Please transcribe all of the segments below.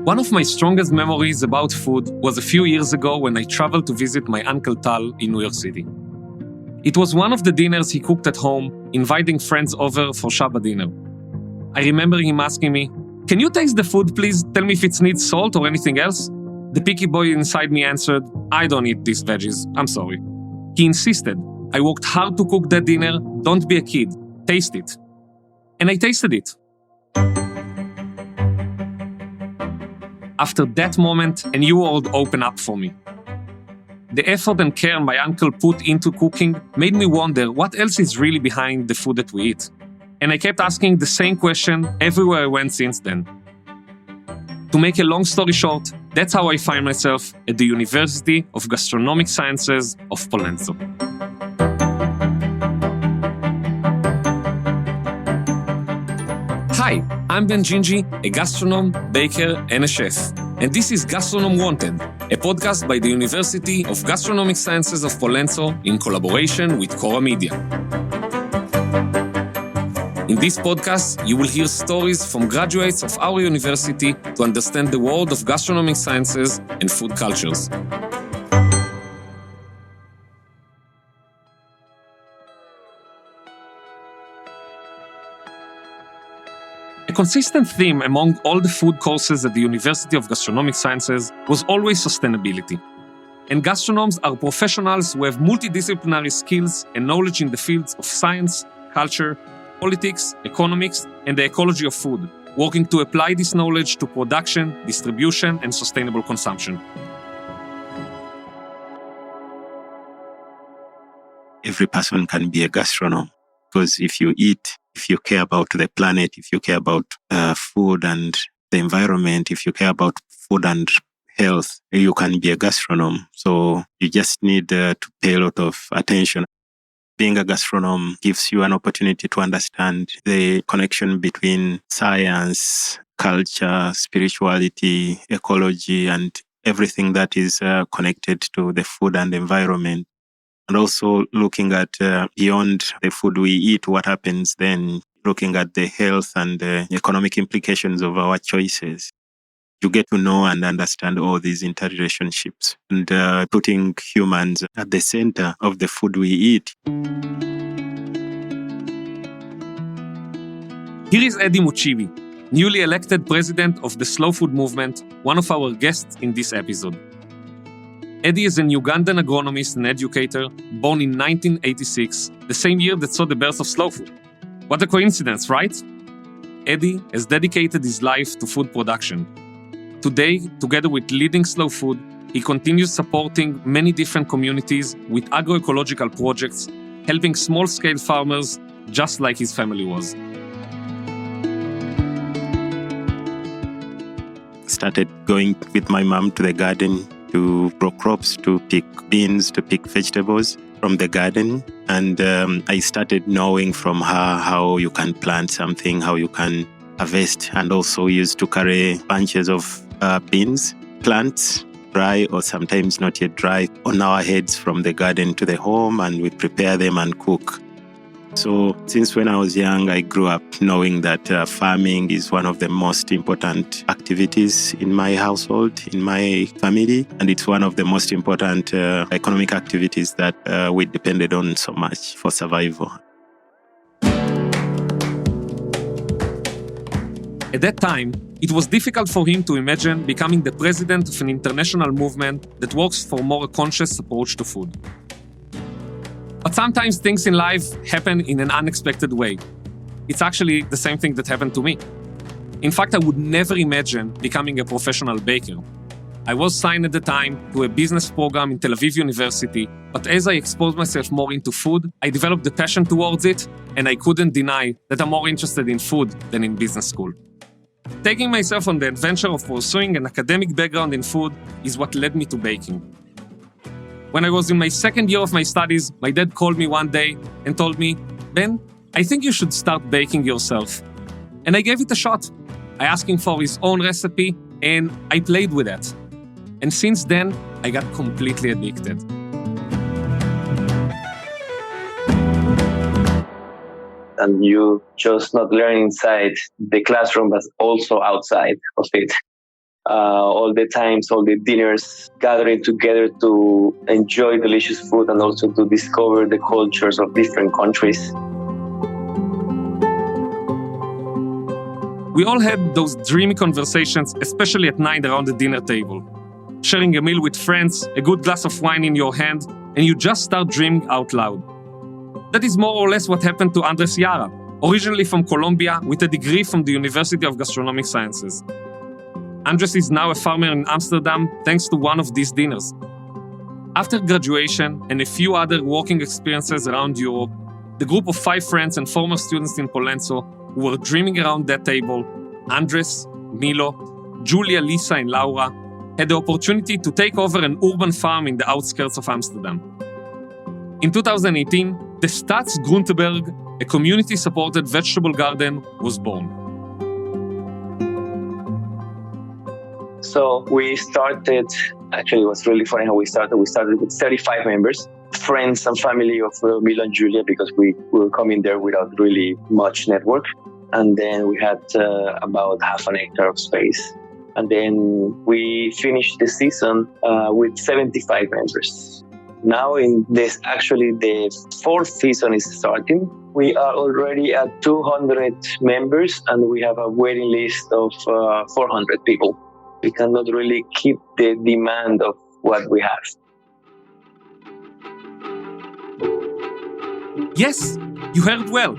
One of my strongest memories about food was a few years ago when I traveled to visit my Uncle Tal in New York City. It was one of the dinners he cooked at home, inviting friends over for Shabbat dinner. I remember him asking me, "Can you taste the food, please? Tell me if it needs salt or anything else?" The picky boy inside me answered, "I don't eat these veggies, I'm sorry." He insisted. I worked hard to cook that dinner. Don't be a kid. Taste it. And I tasted it. After that moment, a new world opened up for me. The effort and care my uncle put into cooking made me wonder what else is really behind the food that we eat. And I kept asking the same question everywhere I went since then. To make a long story short, that's how I find myself at the University of Gastronomic Sciences of Pollenzo. Hi, I'm BenGingi, a gastronome, baker, and a chef. And this is Gastronome Wanted, a podcast by the University of Gastronomic Sciences of Pollenzo in collaboration with Cora Media. In this podcast, you will hear stories from graduates of our university to understand the world of gastronomic sciences and food cultures. A consistent theme among all the food courses at the University of Gastronomic Sciences was always sustainability. And gastronomes are professionals who have multidisciplinary skills and knowledge in the fields of science, culture, politics, economics, and the ecology of food, working to apply this knowledge to production, distribution, and sustainable consumption. Every person can be a gastronome, because if you eat, if you care about the planet, if you care about food and the environment, if you care about food and health, you can be a gastronome. So you just need to pay a lot of attention. Being a gastronome gives you an opportunity to understand the connection between science, culture, spirituality, ecology, and everything that is connected to the food and environment. And also looking at beyond the food we eat, what happens then, looking at the health and the economic implications of our choices. You get to know and understand all these interrelationships and putting humans at the center of the food we eat. Here is Edward Mukiibi, newly elected president of the Slow Food Movement, one of our guests in this episode. Eddie is an Ugandan agronomist and educator, born in 1986, the same year that saw the birth of slow food. What a coincidence, right? Eddie has dedicated his life to food production. Today, together with leading slow food, he continues supporting many different communities with agroecological projects, helping small-scale farmers just like his family was. Started going with my mom to the garden to grow crops, to pick beans, to pick vegetables from the garden. And I started knowing from her how you can plant something, how you can harvest, and also used to carry bunches of beans, plants, dry or sometimes not yet dry, on our heads from the garden to the home, and we prepare them and cook. So since when I was young, I grew up knowing that farming is one of the most important activities in my household, in my family, and it's one of the most important economic activities that we depended on so much for survival. At that time, it was difficult for him to imagine becoming the president of an international movement that works for a more conscious approach to food. But sometimes things in life happen in an unexpected way. It's actually the same thing that happened to me. In fact, I would never imagine becoming a professional baker. I was signed at the time to a business program in Tel Aviv University, but as I exposed myself more into food, I developed the passion towards it, and I couldn't deny that I'm more interested in food than in business school. Taking myself on the adventure of pursuing an academic background in food is what led me to baking. When I was in my second year of my studies, my dad called me one day and told me, "Ben, I think you should start baking yourself." And I gave it a shot. I asked him for his own recipe, and I played with it. And since then, I got completely addicted. And you just not learn inside the classroom, but also outside of it. all the times, all the dinners, gathering together to enjoy delicious food and also to discover the cultures of different countries. We all had those dreamy conversations, especially at night around the dinner table. Sharing a meal with friends, a good glass of wine in your hand, and you just start dreaming out loud. That is more or less what happened to Andres Jara, originally from Colombia with a degree from the University of Gastronomic Sciences. Andres is now a farmer in Amsterdam thanks to one of these dinners. After graduation and a few other working experiences around Europe, the group of 5 friends and former students in Pollenzo who were dreaming around that table, Andres, Milo, Julia, Lisa, and Laura, had the opportunity to take over an urban farm in the outskirts of Amsterdam. In 2018, the Stads Groenteberg, a community-supported vegetable garden, was born. So we started, actually it was really funny how we started. We started with 35 members, friends and family of Milo and Julia, because we were coming there without really much network. And then we had about half an hectare of space. And then we finished the season with 75 members. Now in this, actually the 4th season is starting. We are already at 200 members and we have a waiting list of 400 people. We cannot really keep the demand of what we have. Yes, you heard well.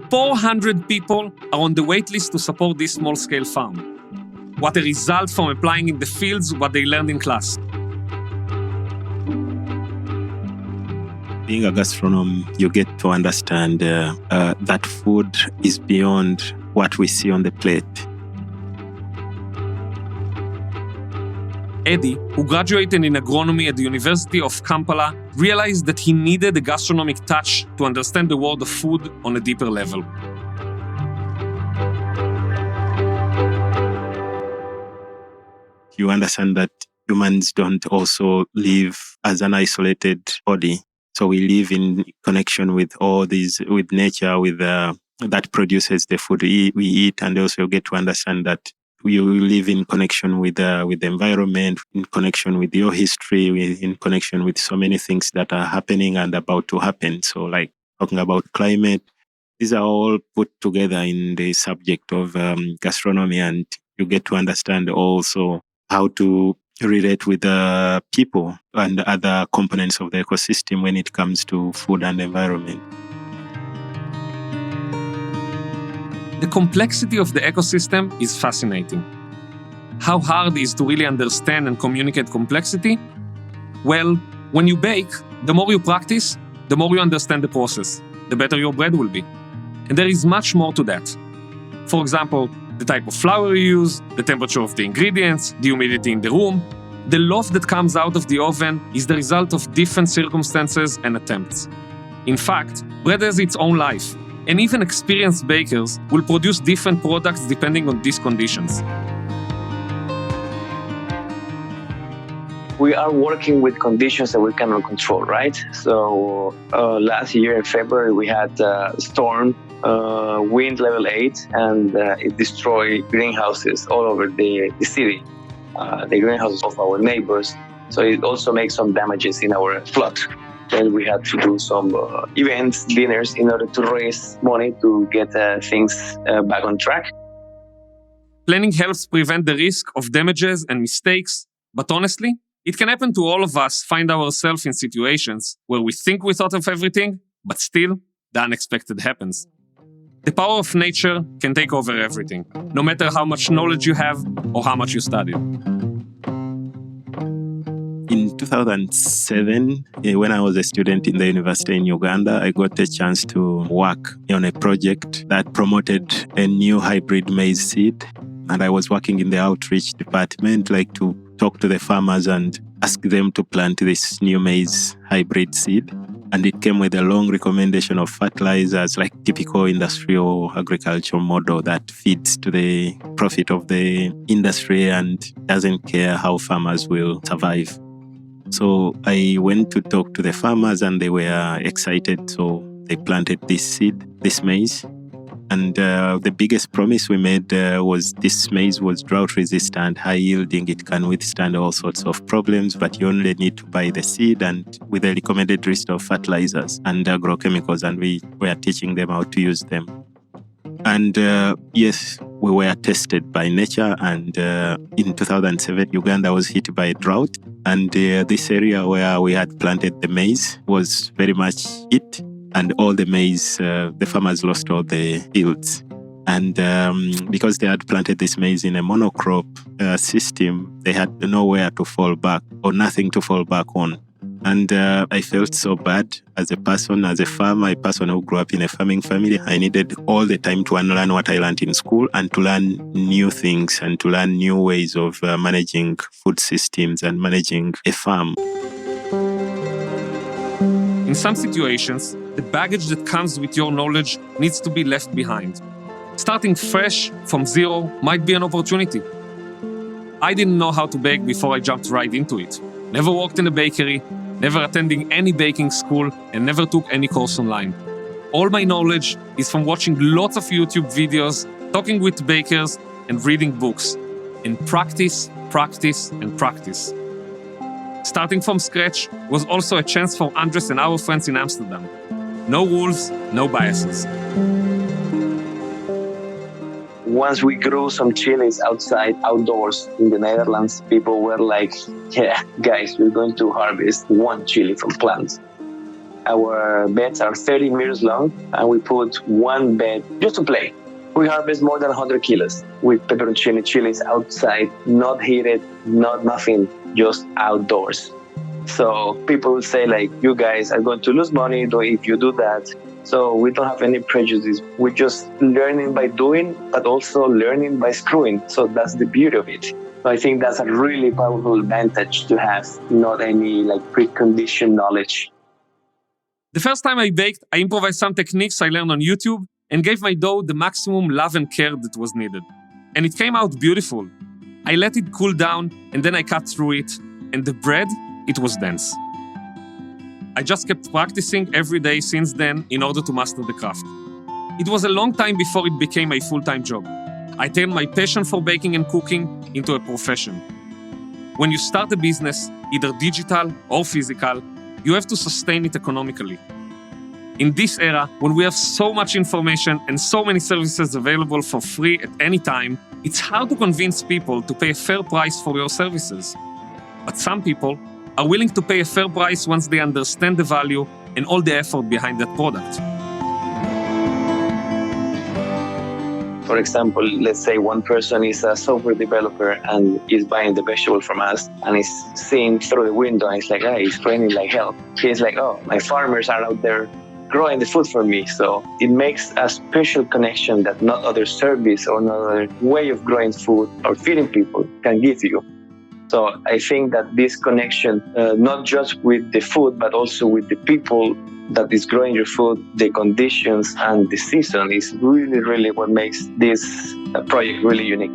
400 people are on the wait list to support this small-scale farm. What a result from applying in the fields what they learned in class. Being a gastronome, you get to understand that food is beyond what we see on the plate. Eddie, who graduated in agronomy at the University of Kampala, realized that he needed a gastronomic touch to understand the world of food on a deeper level. You understand that humans don't also live as an isolated body. So we live in connection with all these, with nature, with that produces the food we eat, and also you get to understand that you live in connection with the environment, in connection with your history, in connection with so many things that are happening and about to happen. So like talking about climate, these are all put together in the subject of gastronomy, and you get to understand also how to relate with the people and other components of the ecosystem when it comes to food and environment. The complexity of the ecosystem is fascinating. How hard is to really understand and communicate complexity? Well, when you bake, the more you practice, the more you understand the process, the better your bread will be. And there is much more to that. For example, the type of flour you use, the temperature of the ingredients, the humidity in the room. The loaf that comes out of the oven is the result of different circumstances and attempts. In fact, bread has its own life, and even experienced bakers will produce different products depending on these conditions. We are working with conditions that we cannot control, right? So last year in February, we had a storm, wind level 8, and it destroyed greenhouses all over the city, the greenhouses of our neighbors. So it also makes some damages in our flock. Then we had to do some events, dinners, in order to raise money to get things back on track. Planning helps prevent the risk of damages and mistakes, but honestly, it can happen to all of us find ourselves in situations where we think we thought of everything, but still, the unexpected happens. The power of nature can take over everything, no matter how much knowledge you have or how much you study. In 2007, when I was a student in the university in Uganda, I got a chance to work on a project that promoted a new hybrid maize seed. And I was working in the outreach department, like to talk to the farmers and ask them to plant this new maize hybrid seed. And it came with a long recommendation of fertilizers, like typical industrial agriculture model that feeds to the profit of the industry and doesn't care how farmers will survive. So I went to talk to the farmers and they were excited. So they planted this seed, this maize. And the biggest promise we made was this maize was drought resistant, high yielding. It can withstand all sorts of problems, but you only need to buy the seed and with the recommended list of fertilizers and agrochemicals. And we were teaching them how to use them. And yes, we were tested by nature. And in 2007, Uganda was hit by a drought. And this area where we had planted the maize was very much hit. And all the maize, the farmers lost all the fields. And because they had planted this maize in a monocrop system, they had nowhere to fall back or nothing to fall back on. And I felt so bad as a person, as a farmer, a person who grew up in a farming family. I needed all the time to unlearn what I learned in school and to learn new things and to learn new ways of managing food systems and managing a farm. In some situations, the baggage that comes with your knowledge needs to be left behind. Starting fresh from zero might be an opportunity. I didn't know how to bake before I jumped right into it. Never worked in a bakery, never attending any baking school, and never took any course online. All my knowledge is from watching lots of YouTube videos, talking with bakers, and reading books. And practice, practice, and practice. Starting from scratch was also a chance for Andres and our friends in Amsterdam. No rules, no biases. Once we grew some chilies outdoors in the Netherlands, people were like, yeah, guys, we're going to harvest one chili from plants. Our beds are 30 meters long, and we put one bed just to play. We harvest more than 100 kilos with pepperoncini chilies outside, not heated, not nothing, just outdoors. So people will say like, you guys are going to lose money if you do that. So we don't have any prejudice. We're just learning by doing, but also learning by screwing. So that's the beauty of it. So I think that's a really powerful advantage to have, not any like preconditioned knowledge. The first time I baked, I improvised some techniques I learned on YouTube and gave my dough the maximum love and care that was needed. And it came out beautiful. I let it cool down and then I cut through it. And the bread, it was dense. I just kept practicing every day since then in order to master the craft. It was a long time before it became my full-time job. I turned my passion for baking and cooking into a profession. When you start a business, either digital or physical, you have to sustain it economically. In this era, when we have so much information and so many services available for free at any time, it's hard to convince people to pay a fair price for your services. But some people are willing to pay a fair price once they understand the value and all the effort behind that product. For example, let's say one person is a software developer and is buying the vegetable from us and is seeing through the window and he's like, hey, it's raining like hell. He's like, oh, my farmers are out there growing the food for me. So it makes a special connection that no other service or no other way of growing food or feeding people can give you. So I think that this connection, not just with the food, but also with the people that is growing your food, the conditions and the season is really, really what makes this project really unique.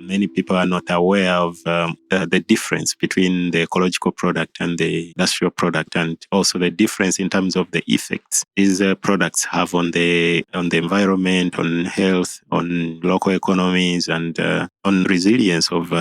Many people are not aware of the difference between the ecological product and the industrial product, and also the difference in terms of the effects these products have on the environment, on health, on local economies, and on resilience of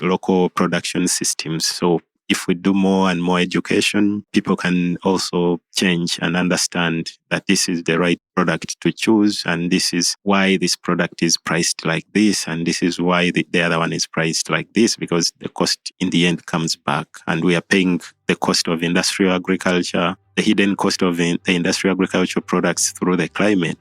local production systems. So if we do more and more education, people can also change and understand that this is the right product to choose, and this is why this product is priced like this, and this is why the other one is priced like this, because the cost in the end comes back, and we are paying the cost of industrial agriculture, the hidden cost of the industrial agriculture products through the climate.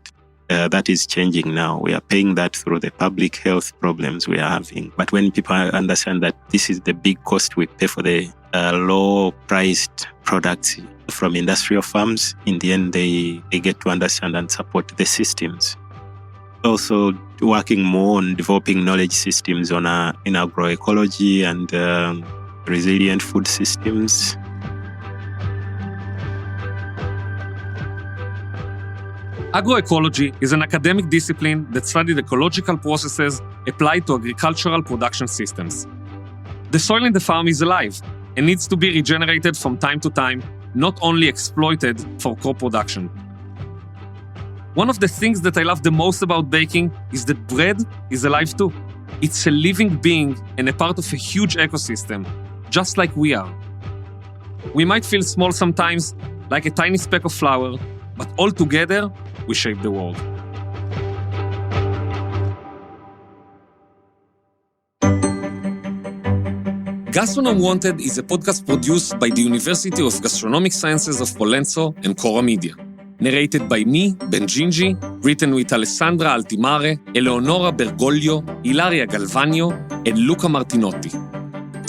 That is changing now. We are paying that through the public health problems we are having. But when people understand that this is the big cost we pay for the low-priced products from industrial farms, in the end they get to understand and support the systems. Also working more on developing knowledge systems in agroecology and resilient food systems. Agroecology is an academic discipline that studies ecological processes applied to agricultural production systems. The soil in the farm is alive and needs to be regenerated from time to time, not only exploited for crop production. One of the things that I love the most about baking is that bread is alive too. It's a living being and a part of a huge ecosystem, just like we are. We might feel small sometimes, like a tiny speck of flour, but all together, we shape the world. Gastronome Wanted is a podcast produced by the University of Gastronomic Sciences of Pollenzo and Cora Media. Narrated by me, BenGingi, written with Alessandra Altimare, Eleonora Bergoglio, Ilaria Galvagno, and Luca Martinotti.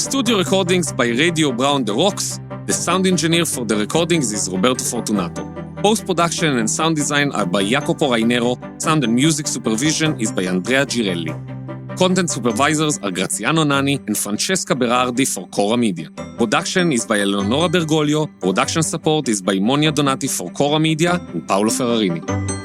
Studio recordings by Radio Brown The Rocks. The sound engineer for the recordings is Roberto Fortunato. Post-production and sound design are by Jacopo Rainero. Sound and music supervision is by Andrea Girelli. Content supervisors are Graziano Nani and Francesca Berardi for Cora Media. Production is by Eleonora Bergoglio. Production support is by Monia Donati for Cora Media and Paolo Ferrarini.